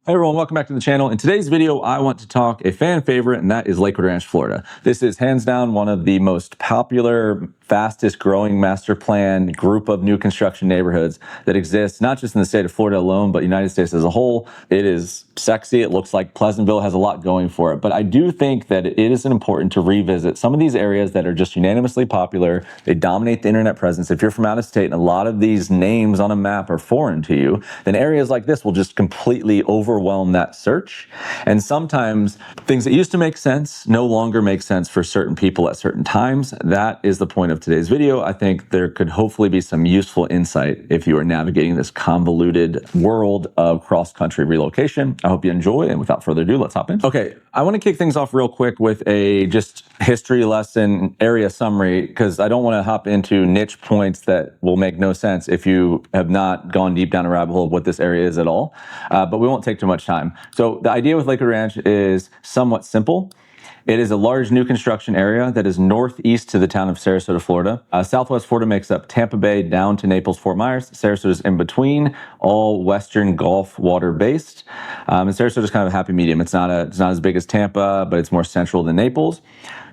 Hey everyone, welcome back to the channel. In today's video, I want to talk a fan favorite, and that is Lakewood Ranch, Florida. This is hands down one of the most popular, fastest growing master plan group of new construction neighborhoods that exists, not just in the state of Florida alone, but United States as a whole. It is sexy. It looks like Pleasantville has a lot going for it. But I do think that it is important to revisit some of these areas that are just unanimously popular. They dominate the internet presence. If you're from out of state and a lot of these names on a map are foreign to you, then areas like this will just completely overwhelm that search. And sometimes things that used to make sense no longer make sense for certain people at certain times. That is the point of today's video. I think there could hopefully be some useful insight if you are navigating this convoluted world of cross-country relocation. I hope you enjoy, and without further ado, let's hop in. Okay, I want to kick things off real quick with a just history lesson area summary, because I don't want to hop into niche points that will make no sense if you have not gone deep down a rabbit hole of what this area is at all. But we won't take too much time. So the idea with Lakewood Ranch is somewhat simple. It is a large new construction area that is northeast to the town of Sarasota, Florida. Southwest Florida makes up Tampa Bay down to Naples, Fort Myers. Sarasota is in between, all Western Gulf water based. And Sarasota is kind of a happy medium. It's not as big as Tampa, but it's more central than Naples.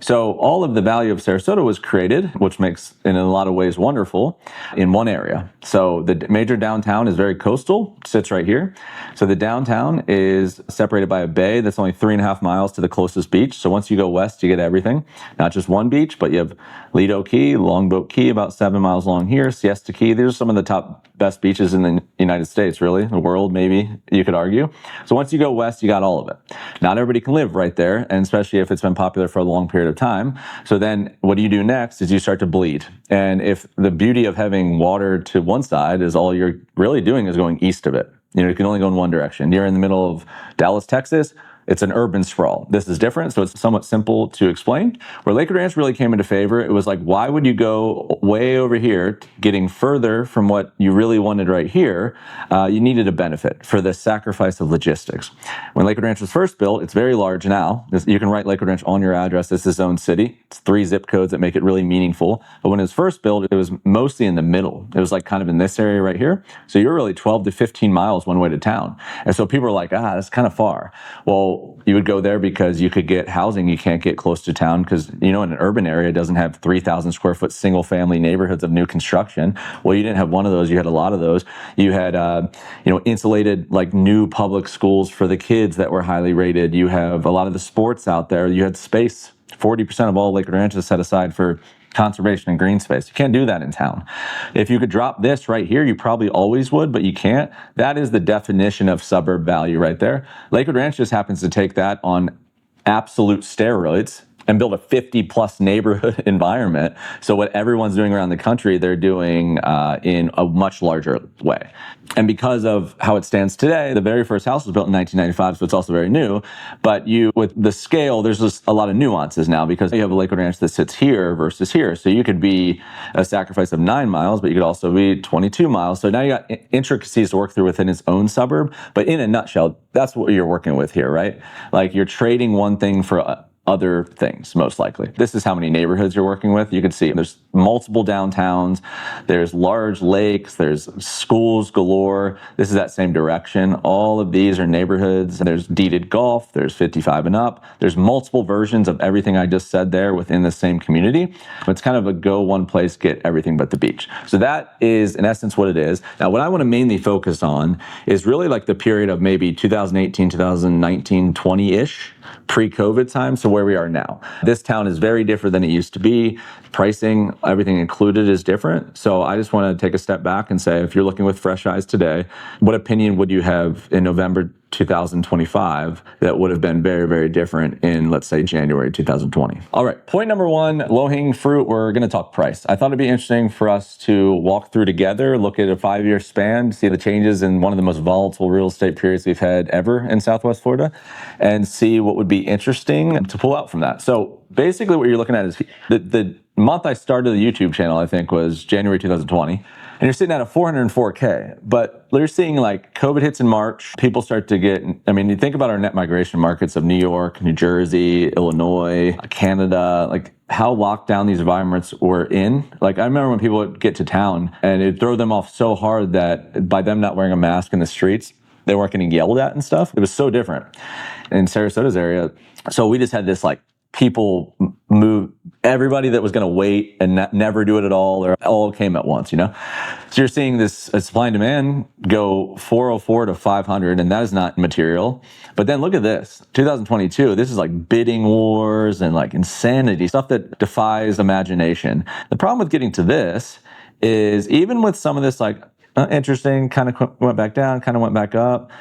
So all of the value of Sarasota was created, which makes it in a lot of ways wonderful, in one area. So the major downtown is very coastal, sits right here. So the downtown is separated by a bay that's only 3.5 miles to the closest beach. So once you go west, you get everything. Not just one beach, but you have Lido Key, Longboat Key, about 7 miles long here, Siesta Key. These are some of the top best beaches in the United States, really, the world, maybe you could argue. So once you go west, you got all of it. Not everybody can live right there, and especially if it's been popular for a long period of time. So then what do you do next is you start to bleed. And if the beauty of having water to one side is all you're really doing is going east of it. You can only go in one direction. You're in the middle of Dallas, Texas. It's an urban sprawl. This is different, so it's somewhat simple to explain. Where Lakewood Ranch really came into favor, it was like, why would you go way over here, getting further from what you really wanted right here? You needed a benefit for the sacrifice of logistics. When Lakewood Ranch was first built, it's very large now. You can write Lakewood Ranch on your address. This is its own city. It's 3 zip codes that make it really meaningful. But when it was first built, it was mostly in the middle. It was like kind of in this area right here. So you're really 12 to 15 miles one way to town. And so people are like, that's kind of far. Well, you would go there because you could get housing you can't get close to town, because in an urban area it doesn't have 3,000 square foot single family neighborhoods of new construction. Well, you didn't have one of those. You had a lot of those. You had insulated like new public schools for the kids that were highly rated. You have a lot of the sports out there. You had space. 40% of all Lakewood Ranch is set aside for conservation and green space. You can't do that in town. If you could drop this right here, you probably always would, but you can't. That is the definition of suburb value right there. Lakewood Ranch just happens to take that on absolute steroids and build a 50+ neighborhood environment. So what everyone's doing around the country, they're doing in a much larger way. And because of how it stands today, the very first house was built in 1995, so it's also very new. But with the scale, there's just a lot of nuances now, because you have a Lakewood Ranch that sits here versus here. So you could be a sacrifice of 9 miles, but you could also be 22 miles. So now you got intricacies to work through within its own suburb. But in a nutshell, that's what you're working with here, right? Like you're trading one thing for other things, most likely. This is how many neighborhoods you're working with. You can see there's multiple downtowns, there's large lakes, there's schools galore. This is that same direction. All of these are neighborhoods. There's deeded golf, there's 55 and up. There's multiple versions of everything I just said there within the same community. It's kind of a go one place, get everything but the beach. So that is in essence what it is. Now, what I want to mainly focus on is really like the period of maybe 2018, 2019, 20-ish, pre-COVID time, so where we are now. This town is very different than it used to be. Pricing, everything included, is different. So I just want to take a step back and say, if you're looking with fresh eyes today, what opinion would you have in November 2025 that would have been very, very different in, let's say, January 2020? All right, point number 1, low-hanging fruit, we're going to talk price. I thought it'd be interesting for us to walk through together, look at a 5-year span, see the changes in one of the most volatile real estate periods we've had ever in Southwest Florida, and see what would be interesting to pull out from that. So basically what you're looking at is the month I started the YouTube channel, I think, was January 2020. And you're sitting at a 404K, but you're seeing like COVID hits in March. People start to get, you think about our net migration markets of New York, New Jersey, Illinois, Canada, like how locked down these environments were in. Like I remember when people would get to town and it'd throw them off so hard that by them not wearing a mask in the streets, They weren't getting yelled at and stuff. It was so different in Sarasota's area. So we just had this like people move, everybody that was going to wait and never do it at all, or all came at once, you know? So you're seeing this supply and demand go 404 to 500, and that is not material. But then look at this, 2022, this is like bidding wars and like insanity, stuff that defies imagination. The problem with getting to this is even with some of this like interesting, kind of went back down, kind of went back up.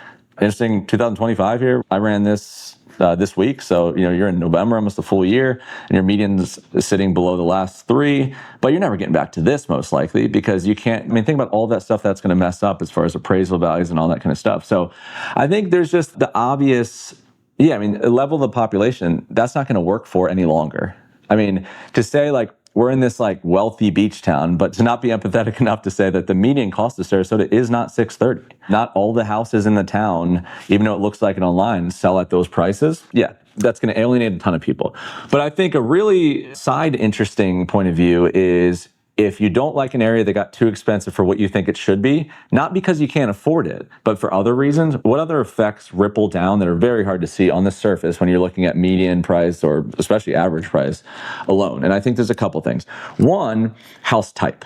Interesting, 2025 here, I ran this this week. So, you know, you're in November, almost a full year, and your median's sitting below the last 3, but you're never getting back to this most likely because you can't, I mean, think about all that stuff that's going to mess up as far as appraisal values and all that kind of stuff. So I think there's just the obvious, I mean, the level of the population, that's not going to work for any longer. I mean, to say like, we're in this like wealthy beach town, but to not be empathetic enough to say that the median cost of Sarasota is not 630. Not all the houses in the town, even though it looks like it online, sell at those prices. Yeah, that's going to alienate a ton of people. But I think a really side interesting point of view is if you don't like an area that got too expensive for what you think it should be, not because you can't afford it, but for other reasons, what other effects ripple down that are very hard to see on the surface when you're looking at median price or especially average price alone? And I think there's a couple things. One, house type,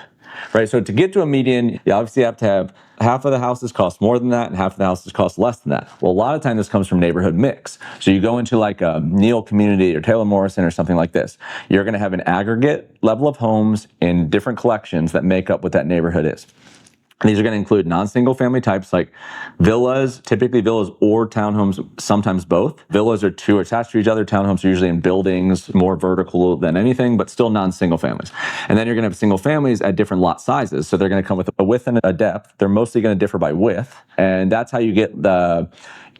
right? So to get to a median, you obviously have to have half of the houses cost more than that and half of the houses cost less than that. Well, a lot of times this comes from neighborhood mix. So you go into like a Neal community or Taylor Morrison or something like this. You're going to have an aggregate level of homes in different collections that make up what that neighborhood is. And these are going to include non-single family types like villas, typically villas or townhomes, sometimes both. Villas are 2 attached to each other. Townhomes are usually in buildings, more vertical than anything, but still non-single families. And then you're going to have single families at different lot sizes. So they're going to come with a width and a depth. They're mostly going to differ by width. And that's how you get the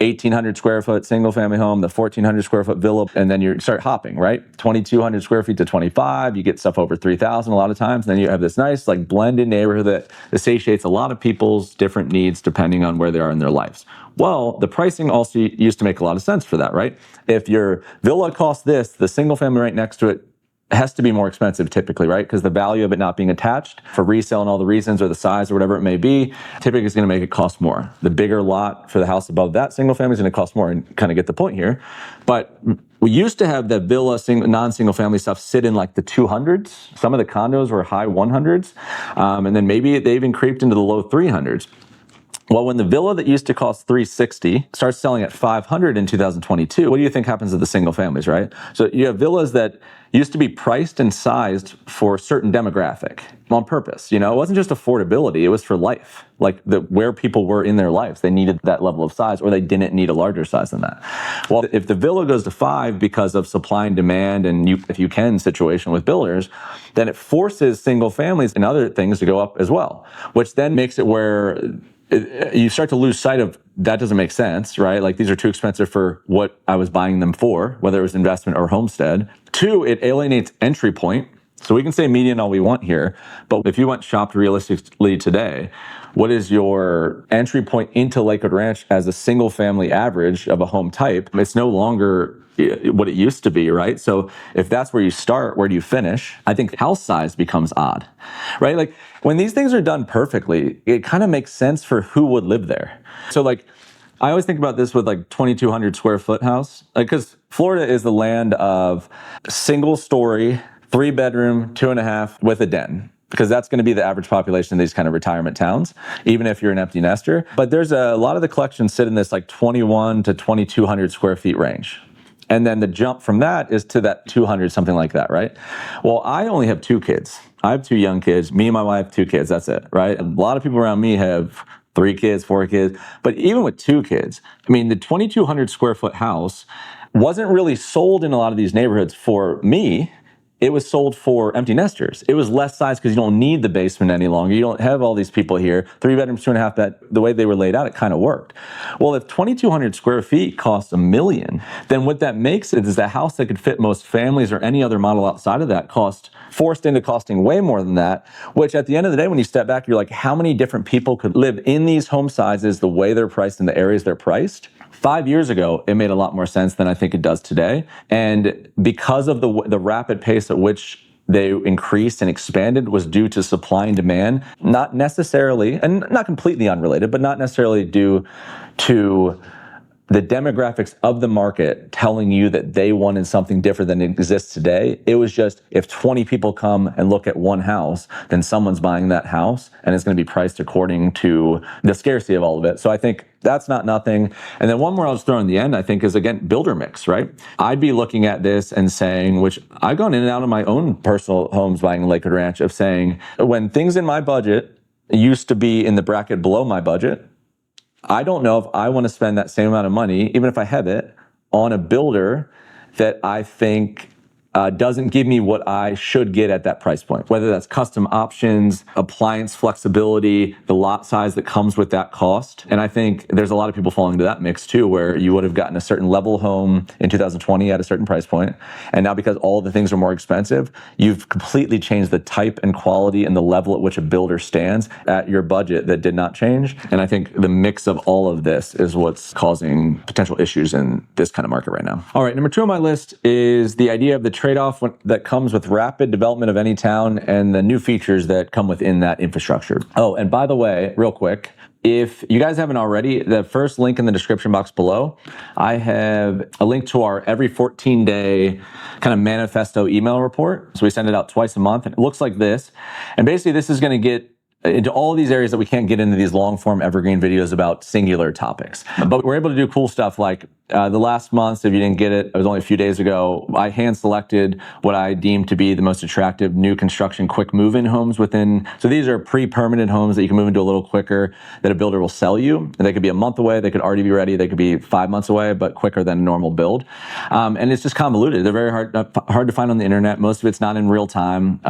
1,800 square foot single family home, the 1,400 square foot villa, and then you start hopping, right? 2,200 square feet to 25, you get stuff over 3,000 a lot of times, and then you have this nice like blended neighborhood that satiates a lot of people's different needs depending on where they are in their lives. Well, the pricing also used to make a lot of sense for that, right? If your villa costs this, the single family right next to it has to be more expensive typically, right? Because the value of it not being attached for resale and all the reasons or the size or whatever it may be, typically is going to make it cost more. The bigger lot for the house above that single family is going to cost more, and kind of get the point here. But we used to have the villa, non-single family stuff sit in like the 200s. Some of the condos were high 100s. And then maybe they even creeped into the low 300s. Well, when the villa that used to cost $360 starts selling at $500 in 2022, what do you think happens to the single families, right? So you have villas that used to be priced and sized for a certain demographic on purpose. You know, it wasn't just affordability, it was for life. Like where people were in their lives, they needed that level of size, or they didn't need a larger size than that. Well, if the villa goes to 5 because of supply and demand and if you can situation with builders, then it forces single families and other things to go up as well, which then makes it where you start to lose sight of that doesn't make sense, right? Like these are too expensive for what I was buying them for, whether it was investment or homestead. 2, it alienates entry point. So we can say median all we want here, but if you went shopped realistically today, what is your entry point into Lakewood Ranch as a single family average of a home type? It's no longer what it used to be, right? So if that's where you start, where do you finish? I think house size becomes odd, right? Like when these things are done perfectly, it kind of makes sense for who would live there. So like, I always think about this with like 2,200 square foot house, because Florida is the land of single story, 3-bedroom, 2.5 with a den, because that's going to be the average population in these kind of retirement towns, even if you're an empty nester. But there's a lot of the collections sit in this like 21 to 2,200 square feet range. And then the jump from that is to that 200, something like that, right? Well, I only have 2 kids. I have 2 young kids, me and my wife, 2 kids, that's it, right? A lot of people around me have 3 kids, 4 kids, but even with 2 kids, I mean, the 2,200 square foot house wasn't really sold in a lot of these neighborhoods for me. It was sold for empty nesters. It was less size because you don't need the basement any longer. You don't have all these people here. 3 bedrooms, 2.5 bed. The way they were laid out, it kind of worked. Well, if 2,200 square feet costs $1 million, then what that makes it is the house that could fit most families or any other model outside of that forced into costing way more than that, which at the end of the day, when you step back, you're like, how many different people could live in these home sizes the way they're priced in the areas they're priced? 5 years ago, it made a lot more sense than I think it does today. And because of the rapid pace at which they increased and expanded was due to supply and demand, not necessarily, and not completely unrelated, but not necessarily due to the demographics of the market telling you that they wanted something different than exists today. It was just, if 20 people come and look at one house, then someone's buying that house, and it's going to be priced according to the scarcity of all of it. So I think that's not nothing. And then one more I'll just throw in the end, I think, is, again, builder mix, right? I'd be looking at this and saying, which I've gone in and out of my own personal homes buying in Lakewood Ranch, of saying, when things in my budget used to be in the bracket below my budget, I don't know if I want to spend that same amount of money, even if I have it, on a builder that I think doesn't give me what I should get at that price point, whether that's custom options, appliance flexibility, the lot size that comes with that cost. And I think there's a lot of people falling into that mix too, where you would have gotten a certain level home in 2020 at a certain price point. And now, because all the things are more expensive, you've completely changed the type and quality and the level at which a builder stands at your budget that did not change. And I think the mix of all of this is what's causing potential issues in this kind of market right now. All right, number 2 on my list is the idea of the trade-off that comes with rapid development of any town and the new features that come within that infrastructure. Oh, and by the way, real quick, if you guys haven't already, the first link in the description box below, I have a link to our every 14-day kind of manifesto email report. So we send it out twice a month, and it looks like this. And basically, this is going to get into all these areas that we can't get into these long-form evergreen videos about singular topics. But we're able to do cool stuff like the last month, if you didn't get it, it was only a few days ago, I hand-selected what I deemed to be the most attractive new construction quick move-in homes within. So these are pre-permitted homes that you can move into a little quicker, that a builder will sell you. And they could be a month away, they could already be ready, they could be 5 months away, but quicker than a normal build. And it's just convoluted. They're very hard to find on the internet. Most of it's not in real time.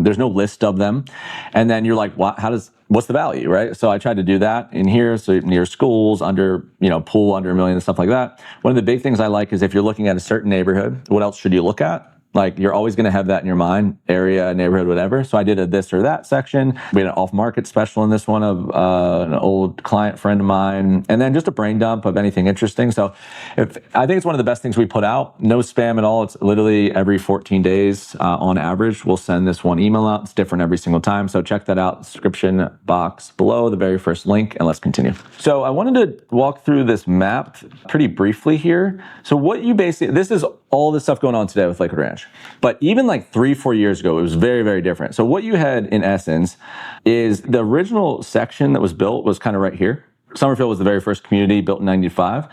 There's no list of them. And then you're like, what's the value, right? So I tried to do that in here, so near schools, under, pool under $1 million and stuff like that. One of the big things I like is if you're looking at a certain neighborhood, what else should you look at? Like, you're always going to have that in your mind, area, neighborhood, whatever. So I did a this or that section. We had an off-market special in this one of an old client friend of mine, and then just a brain dump of anything interesting. So I think it's one of the best things we put out. No spam at all. It's literally every 14 days on average. We'll send this one email out. It's different every single time. So check that out. Description box below, the very first link, and let's continue. So I wanted to walk through this map pretty briefly here. So what you basically, this is all this stuff going on today with Lakewood Ranch. But even like 3-4 years ago, it was very, very different. So what you had in essence is the original section that was built was kind of right here. Summerfield was the very first community built in 95.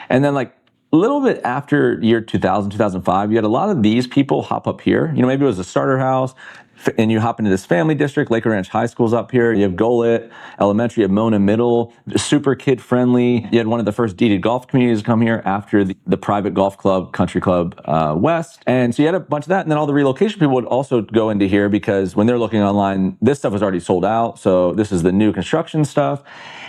And then like a little bit after year 2000, 2005, you had a lot of these people hop up here. Maybe it was a starter house, and you hop into this family district. Lakewood Ranch High School's up here. You have Golet Elementary, you have Mona Middle, super kid friendly. You had one of the first deeded golf communities come here after the private golf club, Country Club West. And so you had a bunch of that. And then all the relocation people would also go into here because when they're looking online, this stuff was already sold out. So this is the new construction stuff.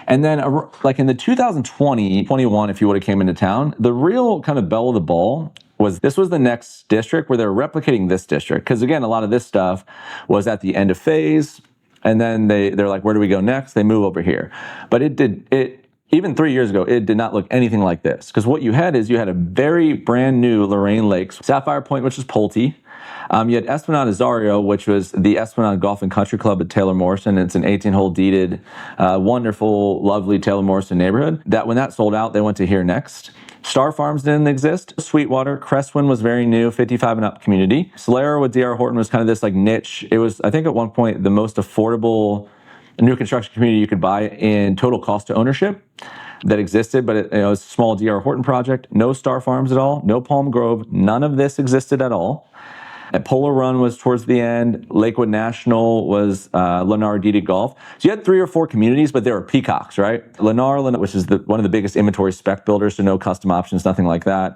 And then like in the 2020, 21, if you would have came into town, the real kind of belle of the ball this was the next district where they're replicating this district. Because again, a lot of this stuff was at the end of phase. And then they're like, where do we go next? They move over here. But even 3 years ago, it did not look anything like this. Because what you had a very brand new Lorraine Lakes, Sapphire Point, which is Pulte. You had Esplanade Azario, which was the Esplanade Golf and Country Club at Taylor Morrison. It's an 18-hole deeded, wonderful, lovely Taylor Morrison neighborhood. That when that sold out, they went to here next. Star Farms didn't exist. Sweetwater, Crestwin was very new, 55 and up community. Solera with D.R. Horton was kind of this like niche. It was, I think at one point, the most affordable new construction community you could buy in total cost to ownership that existed, but it was a small D.R. Horton project. No Star Farms at all, no Palm Grove, none of this existed at all. And Polar Run was towards the end. Lakewood National was Lennar deeded golf. So you had 3 or 4 communities, but they were peacocks, right? Lennar, which is one of the biggest inventory spec builders, so no custom options, nothing like that.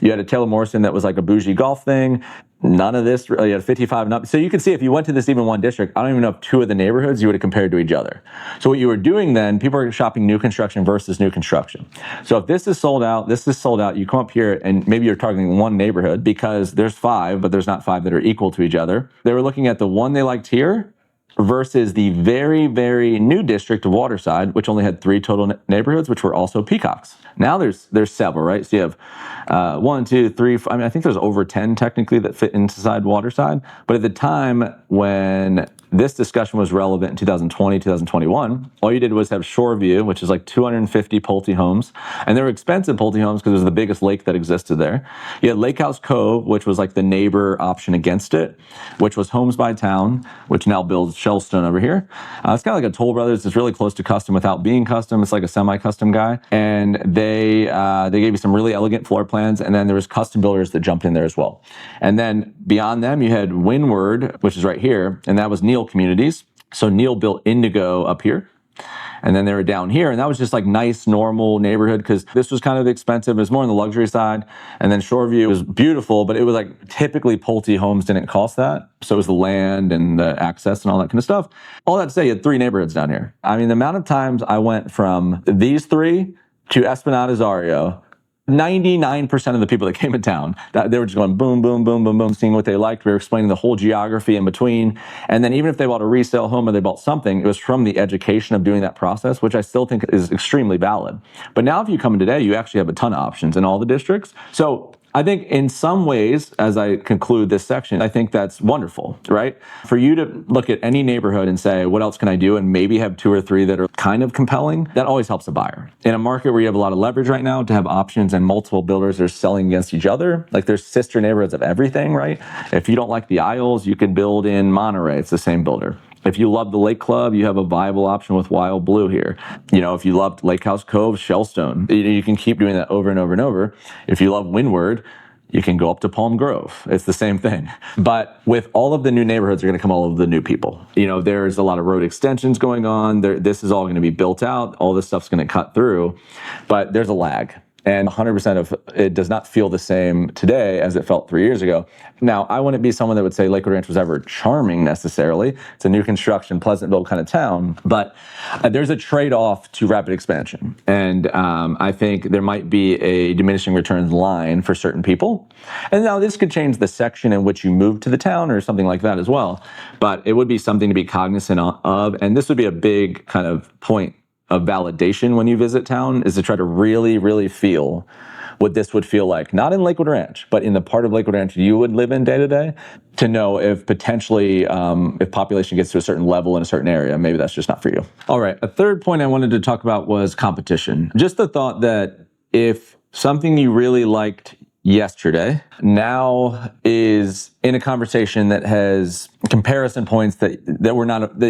You had a Taylor Morrison that was like a bougie golf thing. None of this, really, you had 55 and up. So you can see if you went to this even one district, I don't even know if 2 of the neighborhoods you would have compared to each other. So what you were doing then, people are shopping new construction versus new construction. So if this is sold out, you come up here and maybe you're targeting one neighborhood because there's 5, but there's not 5 that are equal to each other. They were looking at the one they liked here, versus the very, very new district of Waterside, which only had 3 total neighborhoods, which were also peacocks. Now there's several, right? So you have 1, 2, 3, I mean, I think there's over 10 technically that fit inside Waterside. But at the time when this discussion was relevant in 2020, 2021, all you did was have Shoreview, which is like 250 Pulte homes. And they were expensive Pulte homes because it was the biggest lake that existed there. You had Lake House Cove, which was like the neighbor option against it, which was Homes by Town, which now builds Shellstone over here. It's kind of like a Toll Brothers. It's really close to custom without being custom. It's like a semi-custom guy. And they gave you some really elegant floor plans. And then there was custom builders that jumped in there as well. And then beyond them, you had Windward, which is right here. And that was Neil Communities. So Neil built Indigo up here. And then they were down here, and that was just like nice, normal neighborhood because this was kind of expensive. It was more on the luxury side. And then Shoreview was beautiful, but it was like typically Pulte homes didn't cost that. So it was the land and the access and all that kind of stuff. All that to say, you had 3 neighborhoods down here. I mean, the amount of times I went from these 3 to Esplanade Zario, 99% of the people that came in town, they were just going boom, boom, boom, boom, boom, seeing what they liked. We were explaining the whole geography in between. And then even if they bought a resale home or they bought something, it was from the education of doing that process, which I still think is extremely valid. But now if you come in today, you actually have a ton of options in all the districts. So I think in some ways, as I conclude this section, I think that's wonderful, right? For you to look at any neighborhood and say, what else can I do? And maybe have 2 or 3 that are kind of compelling, that always helps a buyer. In a market where you have a lot of leverage right now, to have options and multiple builders are selling against each other, like there's sister neighborhoods of everything, right? If you don't like the Isles, you can build in Monterey, it's the same builder. If you love the Lake Club, you have a viable option with Wild Blue here. You know, if you loved Lake House Cove, Shellstone, you can keep doing that over and over and over. If you love Windward, you can go up to Palm Grove. It's the same thing. But with all of the new neighborhoods are going to come all of the new people. You know, there's a lot of road extensions going on. This is all going to be built out. All this stuff's going to cut through. But there's a lag. And 100% of it does not feel the same today as it felt 3 years ago. Now, I wouldn't be someone that would say Lakewood Ranch was ever charming necessarily. It's a new construction, Pleasantville kind of town. But there's a trade-off to rapid expansion. And I think there might be a diminishing returns line for certain people. And now this could change the section in which you move to the town or something like that as well. But it would be something to be cognizant of. And this would be a big kind of point of validation when you visit town, is to try to really, really feel what this would feel like, not in Lakewood Ranch, but in the part of Lakewood Ranch you would live in day to day, to know if potentially, if population gets to a certain level in a certain area, maybe that's just not for you. All right, a third point I wanted to talk about was competition. Just the thought that if something you really liked yesterday now is in a conversation that has comparison points that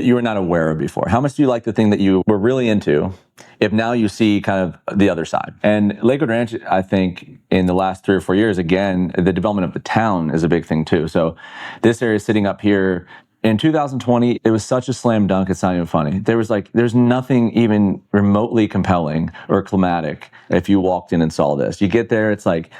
you were not aware of before. How much do you like the thing that you were really into if now you see kind of the other side? And Lakewood Ranch, I think in the last 3 or 4 years, again, the development of the town is a big thing too. So this area sitting up here, in 2020, it was such a slam dunk, it's not even funny. There's nothing even remotely compelling or climatic if you walked in and saw this. You get there, it's like,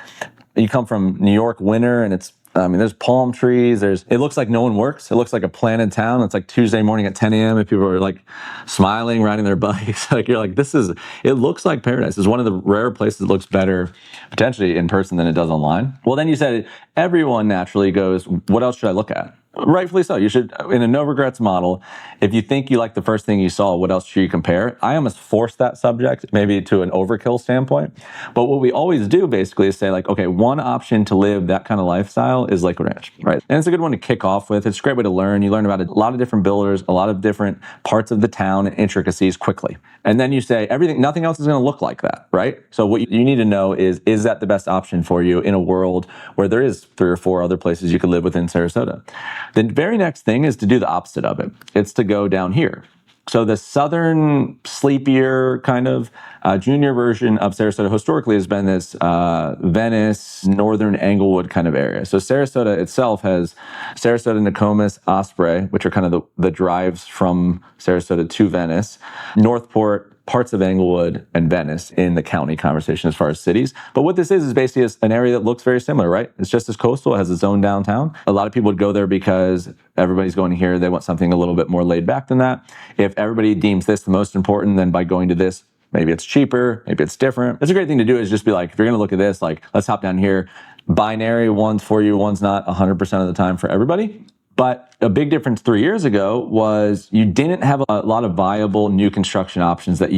you come from New York winter and there's palm trees. It looks like no one works. It looks like a planted town. It's like Tuesday morning at 10 a.m. and people are like smiling, riding their bikes. Like you're like, it looks like paradise. It's one of the rare places that looks better potentially in person than it does online. Well, then you said everyone naturally goes, what else should I look at? Rightfully so. You should, in a no regrets model, if you think you like the first thing you saw, what else should you compare? I almost force that subject maybe to an overkill standpoint. But what we always do basically is say like, okay, one option to live that kind of lifestyle is Lakewood Ranch, right? And it's a good one to kick off with. It's a great way to learn. You learn about a lot of different builders, a lot of different parts of the town and intricacies quickly. And then you say nothing else is going to look like that, right? So what you need to know is that the best option for you in a world where there is 3 or 4 other places you could live within Sarasota? The very next thing is to do the opposite of it. It's to go down here. So the southern, sleepier kind of junior version of Sarasota historically has been this Venice, northern Englewood kind of area. So Sarasota itself has Sarasota, Nokomis, Osprey, which are kind of the drives from Sarasota to Venice, Northport, parts of Englewood, and Venice in the county conversation as far as cities. But what this is basically an area that looks very similar, right? It's just as coastal, it has its own downtown. A lot of people would go there because everybody's going here. They want something a little bit more laid back than that. If everybody deems this the most important, then by going to this, maybe it's cheaper, maybe it's different. That's a great thing to do, is just be like, if you're gonna look at this, like, let's hop down here. Binary, one's for you, one's not 100% of the time for everybody. But a big difference 3 years ago was you didn't have a lot of viable new construction options that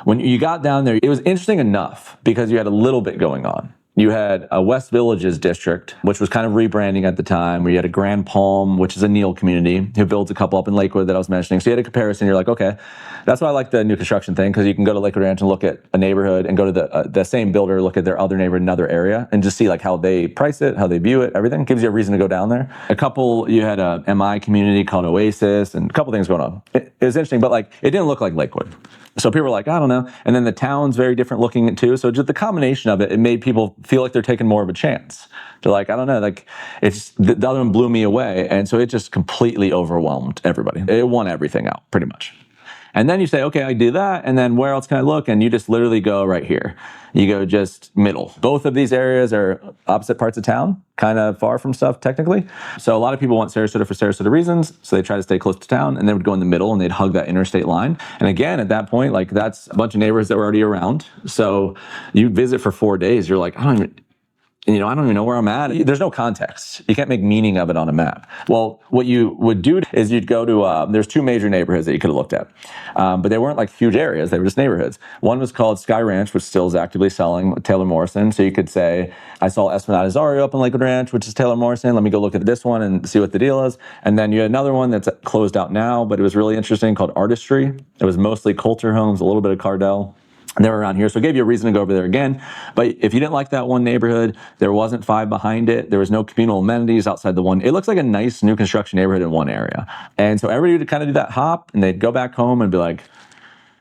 when you got down there, it was interesting enough because you had a little bit going on. You had a West Villages district, which was kind of rebranding at the time, where you had a Grand Palm, which is a Neil community, who builds a couple up in Lakewood that I was mentioning. So you had a comparison. You're like, okay, that's why I like the new construction thing, because you can go to Lakewood Ranch and look at a neighborhood and go to the same builder, look at their other neighborhood in another area, and just see like how they price it, how they view it, everything. Gives you a reason to go down there. You had a MI community called Oasis, and a couple things going on. It was interesting, but like it didn't look like Lakewood. So people were like, I don't know. And then the town's very different looking too. So just the combination of it made people feel like they're taking more of a chance. They're like, I don't know, like it's the other one blew me away. And so it just completely overwhelmed everybody. It won everything out pretty much. And then you say, okay, I do that. And then where else can I look? And you just literally go right here. You go just middle. Both of these areas are opposite parts of town, kind of far from stuff technically. So a lot of people want Sarasota for Sarasota reasons. So they try to stay close to town and they would go in the middle and they'd hug that interstate line. And again, at that point, like that's a bunch of neighborhoods that were already around. So you visit for 4 days. You're like, I don't even know where I'm at. There's no context. You can't make meaning of it on a map. Well, what you would do is you'd go to, there's 2 major neighborhoods that you could have looked at. But they weren't like huge areas. They were just neighborhoods. One was called Sky Ranch, which still is actively selling Taylor Morrison. So you could say, I saw Esplanade Azario up in Lakewood Ranch, which is Taylor Morrison. Let me go look at this one and see what the deal is. And then you had another one that's closed out now, but it was really interesting called Artistry. It was mostly Coulter homes, a little bit of Cardell. And they were around here, so it gave you a reason to go over there again. But if you didn't like that one neighborhood, there wasn't 5 behind it. There was no communal amenities outside the one. It looks like a nice new construction neighborhood in one area. And so everybody would kind of do that hop, and they'd go back home and be like,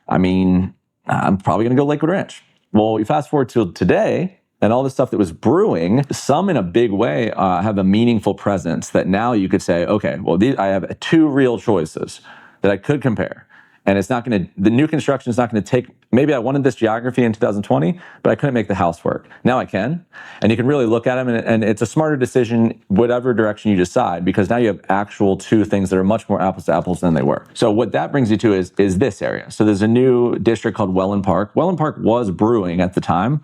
I'm probably going to go Lakewood Ranch. Well, you fast forward to today, and all the stuff that was brewing, some in a big way have a meaningful presence that now you could say, okay, well, I have 2 real choices that I could compare. And the new construction is not going to take, maybe I wanted this geography in 2020, but I couldn't make the house work. Now I can. And you can really look at them and it's a smarter decision, whatever direction you decide, because now you have actual 2 things that are much more apples to apples than they were. So what that brings you to is this area. So there's a new district called Wellen Park. Wellen Park was brewing at the time,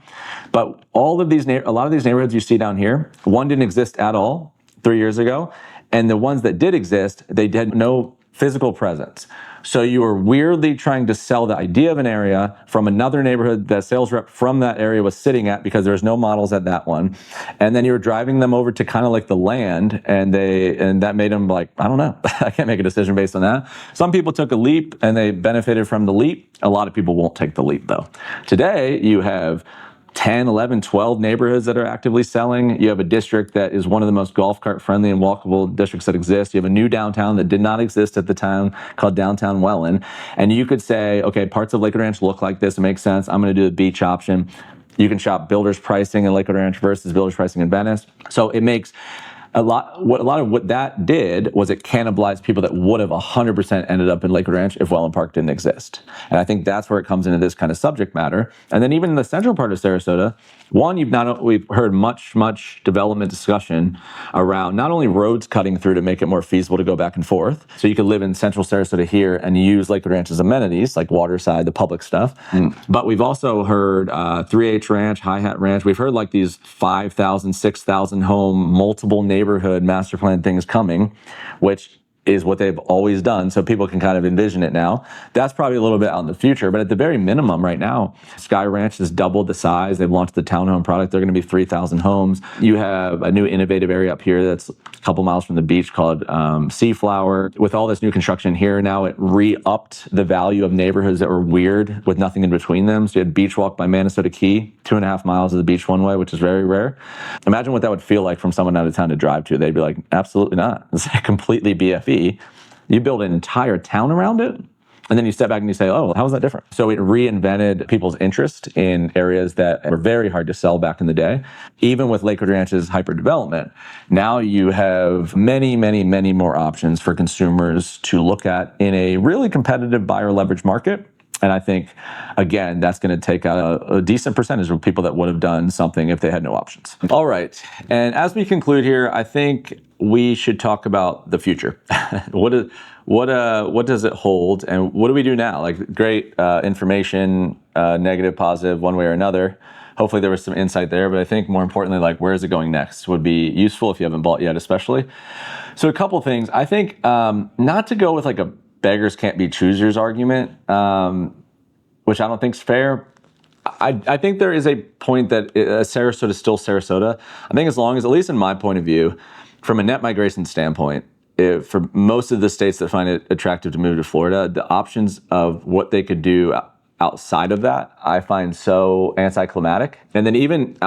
but a lot of these neighborhoods you see down here, one didn't exist at all 3 years ago. And the ones that did exist, they had no physical presence. So you were weirdly trying to sell the idea of an area from another neighborhood that sales rep from that area was sitting at because there's no models at that one. And then you were driving them over to kind of like the land and that made them like, I don't know, I can't make a decision based on that. Some people took a leap and they benefited from the leap. A lot of people won't take the leap though. Today you have 10, 11, 12 neighborhoods that are actively selling. You have a district that is one of the most golf cart friendly and walkable districts that exist. You have a new downtown that did not exist at the time called Downtown Wellen. And you could say, okay, parts of Lakewood Ranch look like this. It makes sense. I'm going to do the beach option. You can shop builders pricing in Lakewood Ranch versus builders pricing in Venice. So it makes a lot of what that did was it cannibalized people that would have 100% ended up in Lakewood Ranch if Wellen Park didn't exist. And I think that's where it comes into this kind of subject matter. And then even in the central part of Sarasota, we've heard much development discussion around not only roads cutting through to make it more feasible to go back and forth. So you could live in central Sarasota here and use Lakewood Ranch's amenities like Waterside, the public stuff. But we've also heard 3H Ranch, Hi Hat Ranch. We've heard like these 5,000, 6,000 home, multiple neighborhood master plan things coming, which is what they've always done. So people can kind of envision it now. That's probably a little bit out in the future, but at the very minimum right now, Sky Ranch has doubled the size. They've launched the townhome product. They're going to be 3,000 homes. You have a new innovative area up here that's a couple miles from the beach called Seaflower. With all this new construction here now, it re-upped the value of neighborhoods that were weird with nothing in between them. So you had Beach Walk by Minnesota Key, 2.5 miles of the beach one way, which is very rare. Imagine what that would feel like from someone out of town to drive to. They'd be like, absolutely not. It's completely BFE. You build an entire town around it, and then you step back and you say, oh, how is that different? So it reinvented people's interest in areas that were very hard to sell back in the day. Even with Lakewood Ranch's hyperdevelopment, now you have many more options for consumers to look at in a really competitive buyer leverage market. And I think, again, that's going to take out a decent percentage of people that would have done something if they had no options. All right. And as we conclude here, I think we should talk about the future. What does it hold, and what do we do now? Like, great information, negative, positive, one way or another. hopefully there was some insight there, but I think more importantly, like where is it going next would be useful if you haven't bought yet, especially. So a couple things. I think not to go with like a beggars can't be choosers argument, which I don't think is fair. I think there is a point that Sarasota is still Sarasota. I think as long as, at least in my point of view, from a net migration standpoint, for most of the states that find it attractive to move to Florida, the options of what they could do outside of that, I find so anticlimactic. And then even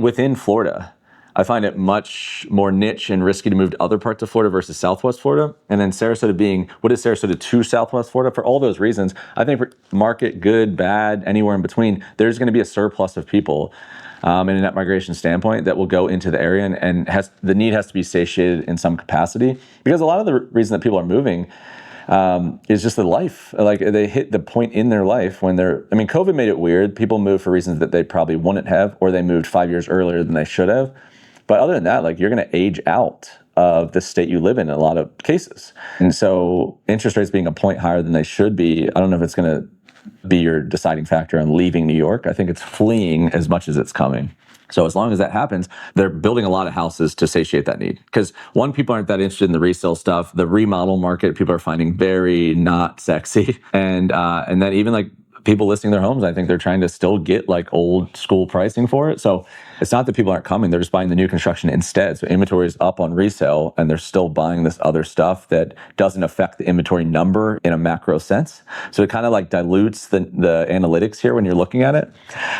within Florida, I find it much more niche and risky to move to other parts of Florida versus Southwest Florida. And then Sarasota being, what is Sarasota to Southwest Florida? For all those reasons, I think for market, good, bad, anywhere in between, there's going to be a surplus of people in a net migration standpoint that will go into the area, and the need has to be satiated in some capacity. Because a lot of the reason that people are moving is just the life. Like they hit the point in their life when COVID made it weird. People move for reasons that they probably wouldn't have, or they moved 5 years earlier than they should have. But other than that, like you're going to age out of the state you live in a lot of cases. And so interest rates being a point higher than they should be, I don't know if it's going to be your deciding factor on leaving New York. I think it's fleeing as much as it's coming. So as long as that happens, they're building a lot of houses to satiate that need. Because one, people aren't that interested in the resale stuff. The remodel market, people are finding very not sexy. And then even like people listing their homes, I think they're trying to still get like old school pricing for it. So it's not that people aren't coming, they're just buying the new construction instead. So inventory is up on resale and they're still buying this other stuff that doesn't affect the inventory number in a macro sense. So it kind of like dilutes the analytics here when you're looking at it.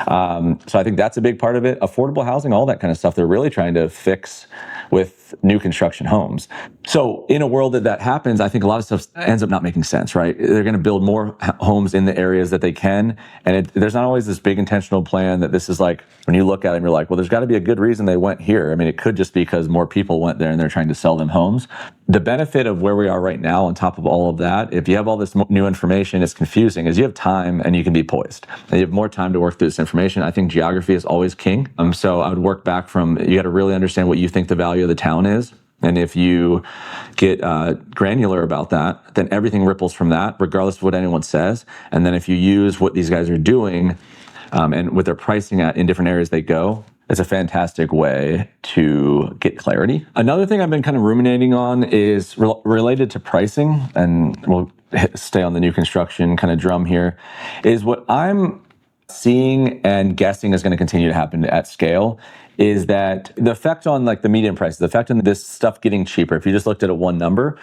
So I think that's a big part of it. Affordable housing, all that kind of stuff, they're really trying to fix with new construction homes. So in a world that happens, I think a lot of stuff ends up not making sense, right? They're going to build more homes in the areas that they can. And there's not always this big intentional plan that this is like, when you look at it and you're like, well, there's got to be a good reason they went here. I mean, it could just be because more people went there and they're trying to sell them homes. The benefit of where we are right now on top of all of that, if you have all this new information, it's confusing, is you have time and you can be poised. And you have more time to work through this information. I think geography is always king. So I would work back from, you got to really understand what you think the value of the town is. And if you get granular about that, then everything ripples from that, regardless of what anyone says. And then if you use what these guys are doing and with their pricing in different areas they go, it's a fantastic way to get clarity. Another thing I've been kind of ruminating on is related to pricing, and we'll stay on the new construction kind of drum here, is what I'm seeing and guessing is going to continue to happen at scale is that the effect on like the median price, the effect on this stuff getting cheaper, if you just looked at one number,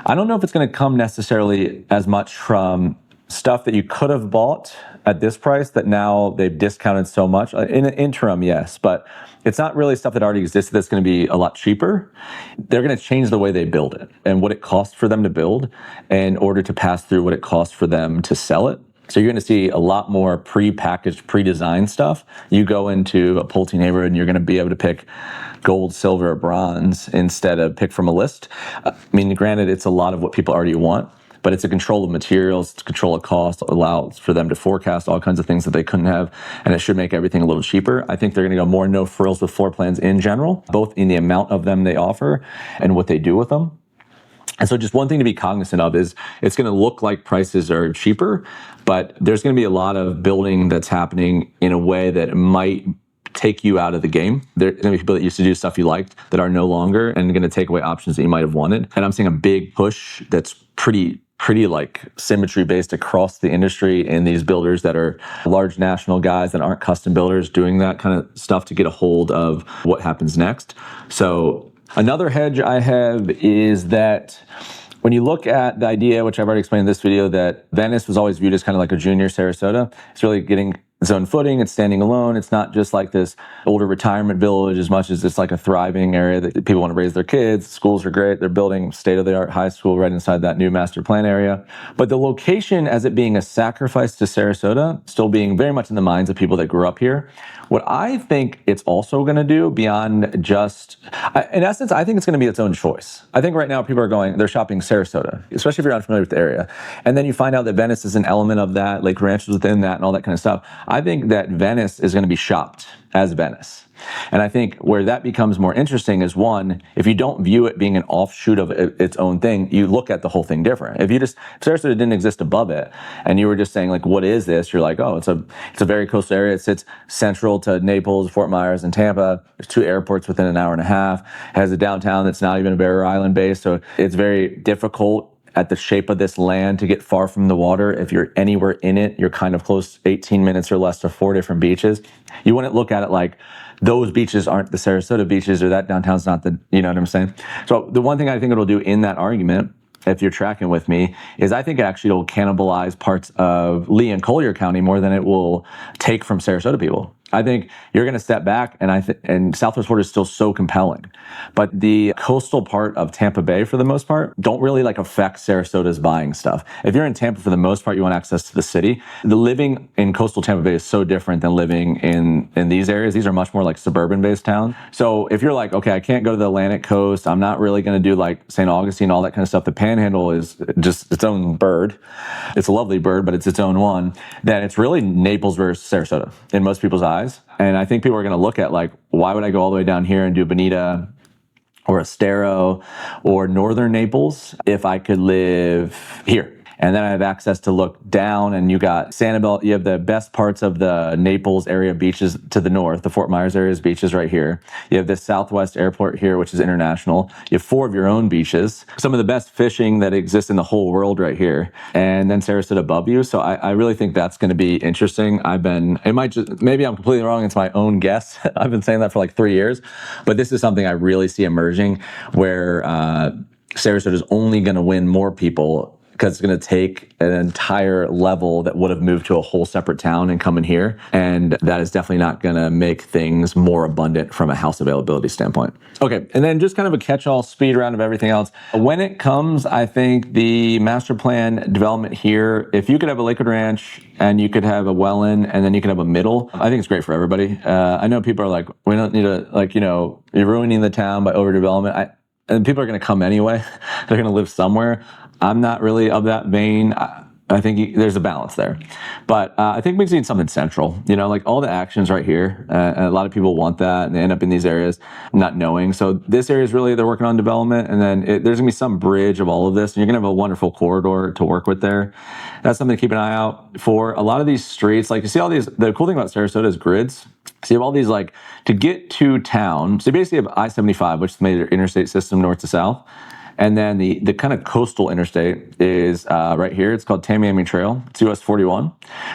I don't know if it's going to come necessarily as much from stuff that you could have bought at this price that now they've discounted so much. In an interim, yes, but it's not really stuff that already existed that's going to be a lot cheaper. They're going to change the way they build it and what it costs for them to build in order to pass through what it costs for them to sell it. So you're going to see a lot more pre-packaged, pre-designed stuff. You go into a Pulte neighborhood and you're going to be able to pick gold, silver, or bronze instead of pick from a list. I mean, granted, it's a lot of what people already want, but it's a control of materials, it's control of cost, allows for them to forecast all kinds of things that they couldn't have, and it should make everything a little cheaper. I think they're going to go more no frills with floor plans in general, both in the amount of them they offer and what they do with them. And so just one thing to be cognizant of is it's going to look like prices are cheaper, but there's going to be a lot of building that's happening in a way that might take you out of the game. There's going to be people that used to do stuff you liked that are no longer and going to take away options that you might have wanted. And I'm seeing a big push that's pretty like symmetry based across the industry in these builders that are large national guys that aren't custom builders doing that kind of stuff to get a hold of what happens next. So another hedge I have is that when you look at the idea, which I've already explained in this video, that Venice was always viewed as kind of like a junior Sarasota, it's really getting its own footing, it's standing alone. It's not just like this older retirement village as much as it's like a thriving area that people want to raise their kids. Schools are great. They're building state-of-the-art high school right inside that new master plan area. But the location as it being a sacrifice to Sarasota, still being very much in the minds of people that grew up here. What I think it's also going to do beyond just, in essence, I think it's going to be its own choice. I think right now people are going, they're shopping Sarasota, especially if you're unfamiliar with the area. And then you find out that Venice is an element of that, Lakewood Ranch is within that and all that kind of stuff. I think that Venice is going to be shopped as Venice. And I think where that becomes more interesting is, one, if you don't view it being an offshoot of its own thing, you look at the whole thing different. If Sarasota didn't exist above it, and you were just saying like, what is this? You're like, oh, it's a very coastal area. It sits central to Naples, Fort Myers, and Tampa. There's 2 airports within an hour and a half. It has a downtown that's not even a Barrier Island base. So it's very difficult at the shape of this land to get far from the water. If you're anywhere in it, you're kind of close, 18 minutes or less to 4 different beaches. You wouldn't look at it like those beaches aren't the Sarasota beaches, or that downtown's not the, you know what I'm saying? So the one thing I think it'll do in that argument, if you're tracking with me, is I think actually it'll cannibalize parts of Lee and Collier County more than it will take from Sarasota people. I think you're going to step back, and Southwest Florida is still so compelling. But the coastal part of Tampa Bay, for the most part, don't really like affect Sarasota's buying stuff. If you're in Tampa, for the most part, you want access to the city. The living in coastal Tampa Bay is so different than living in these areas. These are much more like suburban-based towns. So if you're like, okay, I can't go to the Atlantic coast, I'm not really going to do like St. Augustine, all that kind of stuff. The Panhandle is just its own bird. It's a lovely bird, but it's its own one. Then it's really Naples versus Sarasota in most people's eyes. And I think people are going to look at like, why would I go all the way down here and do Bonita or Estero or Northern Naples if I could live here? And then I have access to look down, and you got Sanibel. You have the best parts of the Naples area beaches to the north, the Fort Myers area's beaches right here. You have this Southwest Airport here, which is international. You have 4 of your own beaches, some of the best fishing that exists in the whole world right here. And then Sarasota above you. So I really think that's going to be interesting. Maybe I'm completely wrong. It's my own guess. I've been saying that for like 3 years, but this is something I really see emerging where Sarasota is only going to win more people, because it's going to take an entire level that would have moved to a whole separate town and come in here. And that is definitely not going to make things more abundant from a house availability standpoint. Okay, and then just kind of a catch-all speed round of everything else. When it comes, I think the master plan development here, if you could have a Lakewood Ranch and you could have a Wellen and then you could have a middle, I think it's great for everybody. I know people are like, we don't need to, like, you know, you're ruining the town by overdevelopment. And people are going to come anyway. They're going to live somewhere. I'm not really of that vein. I think there's a balance there. But I think we need something central. You know, like all the actions right here. And a lot of people want that, and they end up in these areas not knowing. So this area is really, they're working on development. And then there's going to be some bridge of all of this. And you're going to have a wonderful corridor to work with there. That's something to keep an eye out for. A lot of these streets, like you see all these, the cool thing about Sarasota is grids. So you have all these, like, to get to town. So you basically have I-75, which is the major interstate system north to south. And then the kind of coastal interstate is right here. It's called Tamiami Trail. It's US 41.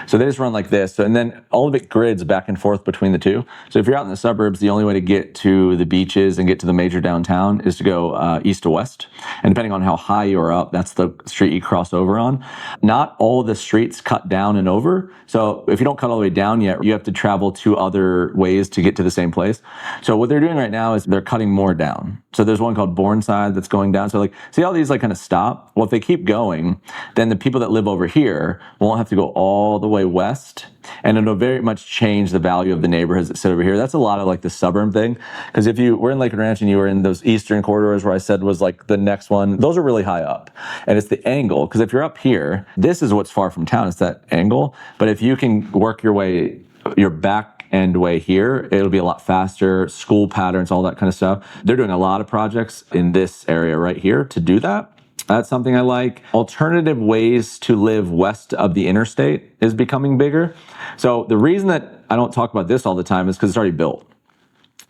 So they just run like this. So, and then all of it grids back and forth between the two. So if you're out in the suburbs, the only way to get to the beaches and get to the major downtown is to go east to west. And depending on how high you are up, that's the street you cross over on. Not all the streets cut down and over. So if you don't cut all the way down yet, you have to travel 2 other ways to get to the same place. So what they're doing right now is they're cutting more down. So there's one called Bourneside that's going down. So like, see how these like kind of stop? Well, if they keep going, then the people that live over here won't have to go all the way west, and it'll very much change the value of the neighborhoods that sit over here. That's a lot of like the suburban thing. Because if you were in Lakewood Ranch and you were in those eastern corridors where I said was like the next one, those are really high up. And it's the angle. Because if you're up here, this is what's far from town. It's that angle. But if you can work your back end way here, it'll be a lot faster, school patterns, all that kind of stuff. They're doing a lot of projects in this area right here to do that. That's something I like. Alternative ways to live west of the interstate is becoming bigger. So the reason that I don't talk about this all the time is because it's already built.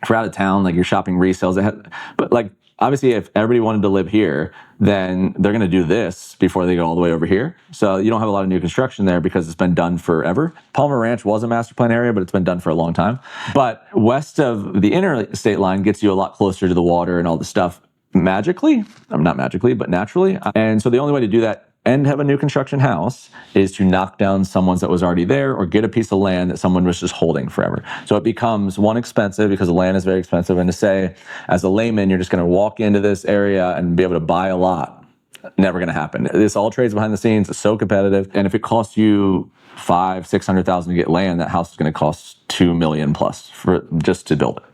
If you're out of town, like you're shopping resales, but like obviously if everybody wanted to live here, then they're going to do this before they go all the way over here. So you don't have a lot of new construction there because it's been done forever. Palmer Ranch was a master plan area, but it's been done for a long time. But west of the interstate line gets you a lot closer to the water and all the stuff magically. Not magically, but naturally. And so the only way to do that and have a new construction house is to knock down someone's that was already there or get a piece of land that someone was just holding forever. So it becomes, one, expensive because the land is very expensive. And to say, as a layman, you're just going to walk into this area and be able to buy a lot, never going to happen. This all trades behind the scenes. It's so competitive. And if it costs you $500,000-$600,000 to get land, that house is going to cost $2 million plus for just to build it.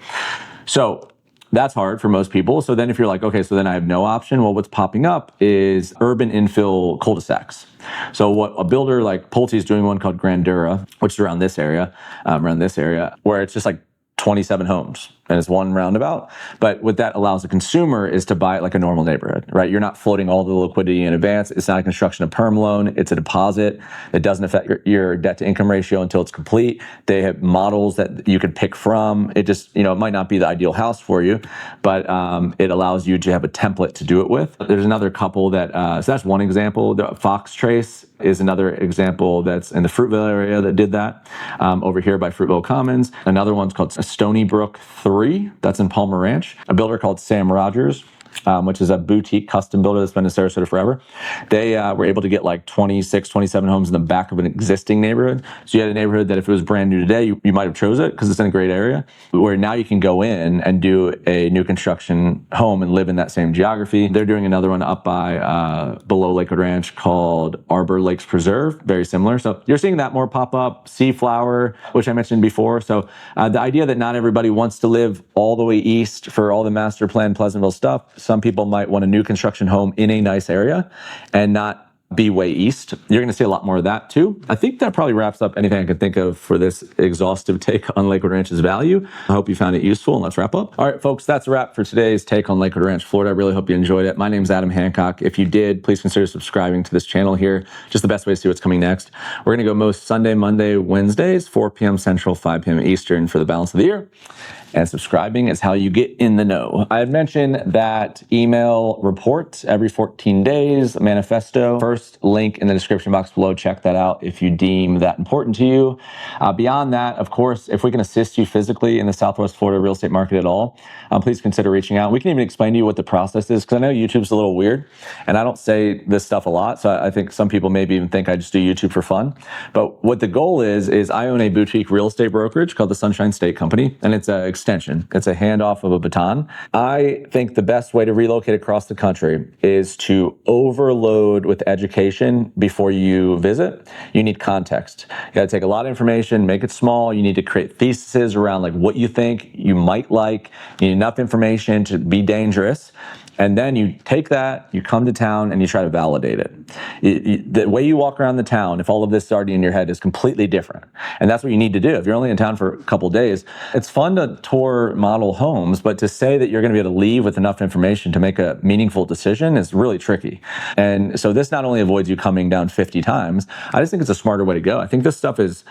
So That's hard for most people. So then if you're like, okay, so then I have no option, well, what's popping up is urban infill cul-de-sacs. So what a builder like Pulte is doing one called Grandura, which is around this area, where it's just like 27 homes and it's one roundabout. But what that allows the consumer is to buy it like a normal neighborhood, right? You're not floating all the liquidity in advance. It's not a construction of perm loan. It's a deposit. It doesn't affect your debt to income ratio until it's complete. They have models that you could pick from. It just, it might not be the ideal house for you, but it allows you to have a template to do it with. There's another couple that, so that's one example. The Fox Trace is another example that's in the Fruitville area that did that, over here by Fruitville Commons. Another one's called Stony Brook 3, that's in Palmer Ranch. A builder called Sam Rogers, which is a boutique custom builder that's been in Sarasota forever. They were able to get like 26, 27 homes in the back of an existing neighborhood. So you had a neighborhood that if it was brand new today, you might have chose it because it's in a great area, where now you can go in and do a new construction home and live in that same geography. They're doing another one up by below Lakewood Ranch called Arbor Lakes Preserve, very similar. So you're seeing that more pop up. Seaflower, which I mentioned before. So the idea that not everybody wants to live all the way east for all the master plan Pleasantville stuff. Some people might want a new construction home in a nice area and not be way east. You're going to see a lot more of that too. I think that probably wraps up anything I can think of for this exhaustive take on Lakewood Ranch's value. I hope you found it useful, and let's wrap up. All right, folks, that's a wrap for today's take on Lakewood Ranch, Florida. I really hope you enjoyed it. My name's Adam Hancock. If you did, please consider subscribing to this channel here. Just the best way to see what's coming next. We're going to go most Sunday, Monday, Wednesdays, 4 p.m. Central, 5 p.m. Eastern for the balance of the year. And subscribing is how you get in the know. I had mentioned that email report every 14 days, manifesto. First link in the description box below. Check that out if you deem that important to you. Beyond that, of course, if we can assist you physically in the Southwest Florida real estate market at all, please consider reaching out. We can even explain to you what the process is, because I know YouTube's a little weird and I don't say this stuff a lot. So I think some people maybe even think I just do YouTube for fun. But what the goal is I own a boutique real estate brokerage called the Sunshine State Company, and it's a extension. It's a handoff of a baton. I think the best way to relocate across the country is to overload with education before you visit. You need context. You got to take a lot of information, make it small. You need to create theses around like what you think you might like. You need enough information to be dangerous. And then you take that, you come to town, and you try to validate it. The way you walk around the town, if all of this is already in your head, is completely different. And that's what you need to do. If you're only in town for a couple of days, it's fun to tour model homes, but to say that you're going to be able to leave with enough information to make a meaningful decision is really tricky. And so this not only avoids you coming down 50 times, I just think it's a smarter way to go. I think this stuff is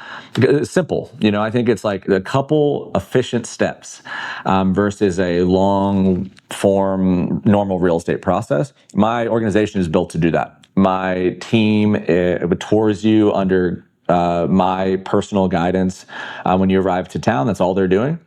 simple. I think it's like a couple efficient steps versus a long form normal real estate process. My organization is built to do that. My team tours you under my personal guidance when you arrive to town. That's all they're doing.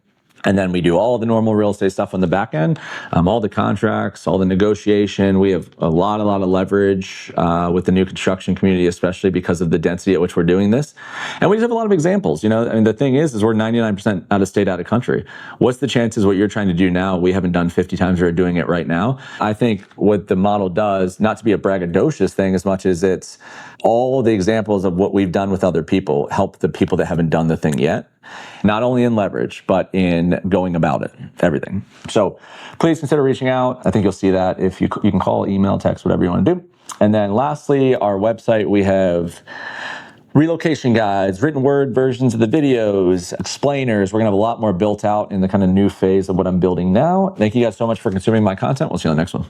And then we do all the normal real estate stuff on the back end, all the contracts, all the negotiation. We have a lot of leverage with the new construction community, especially because of the density at which we're doing this. And we just have a lot of examples. The thing is we're 99% out of state, out of country. What's the chances what you're trying to do now, we haven't done 50 times, we're doing it right now? I think what the model does, not to be a braggadocious thing as much as it's all the examples of what we've done with other people, help the people that haven't done the thing yet. Not only in leverage, but in going about it, everything. So please consider reaching out. I think you'll see that if you can call, email, text, whatever you want to do. And then lastly, our website, we have relocation guides, written word versions of the videos, explainers. We're going to have a lot more built out in the kind of new phase of what I'm building now. Thank you guys so much for consuming my content. We'll see you on the next one.